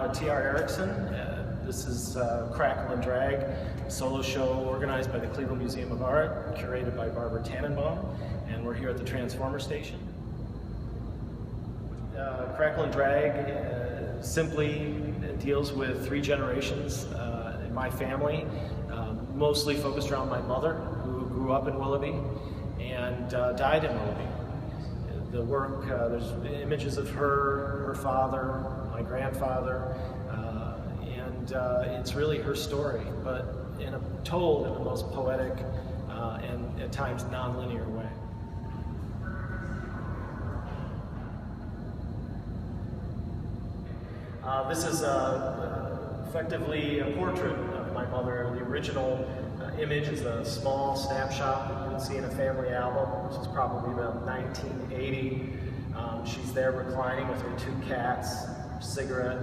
TR Ericsson. This is Crackle Drag, a solo show organized by the Cleveland Museum of Art, curated by Barbara Tannenbaum, and we're here at the Transformer Station. Crackle Drag simply deals with three generations in my family, mostly focused around my mother, who grew up in Willoughby and died in Willoughby. The work, there's images of her father, my grandfather, and it's really her story, but told in the most poetic and at times non-linear way. This is effectively a portrait of my mother. The original image is a small snapshot that you would see in a family album, which is probably about 1980. She's there reclining with her two cats, cigarette.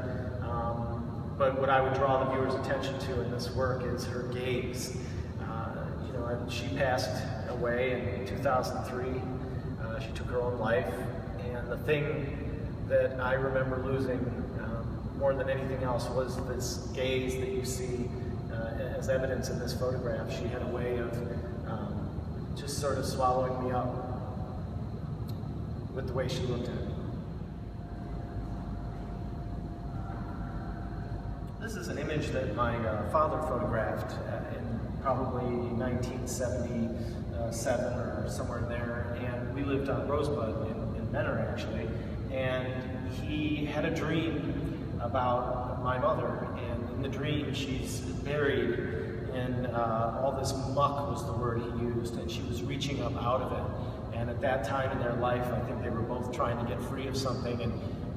But what I would draw the viewer's attention to in this work is her gaze. She passed away in 2003. She took her own life, and the thing that I remember losing more than anything else was this gaze that you see as evidence in this photograph. She had a way of just sort of swallowing me up with the way she looked at me. This is an image that my father photographed in probably 1977 or somewhere in there, and we lived on Rosebud in Menor actually, and he had a dream about my mother, and in the dream she's buried in all this muck was the word he used, and she was reaching up out of it. And at that time in their life, I think they were both trying to get free of something, and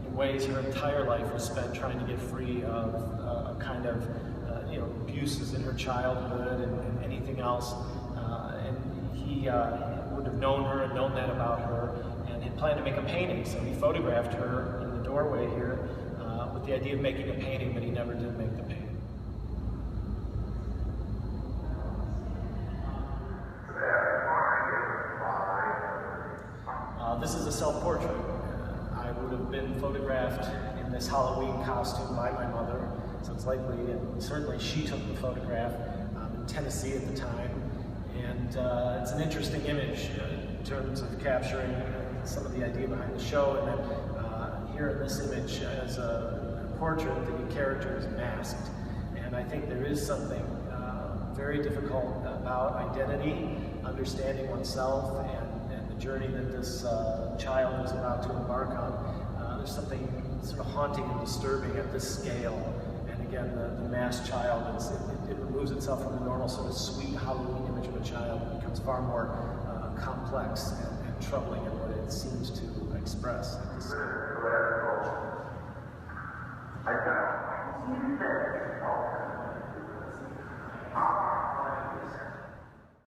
in ways her entire life was spent trying to get free of kind of abuses in her childhood and anything else. And he would have known her and known that about her, and had planned to make a painting, so he photographed her in the doorway here with the idea of making a painting, but he never did make the painting. This is a self-portrait. I would have been photographed in this Halloween costume by my mother, so it's likely, and certainly she took the photograph in Tennessee at the time. And it's an interesting image in terms of capturing some of the idea behind the show, and then here in this image as a portrait, the character is masked. And I think there is something very difficult about identity, understanding oneself, and the journey that this child is about to embark on. There's something sort of haunting and disturbing at this scale. And again, the masked child, it removes itself from the normal sort of sweet Halloween image of a child. It becomes far more complex and troubling in what it seems to express at this scale.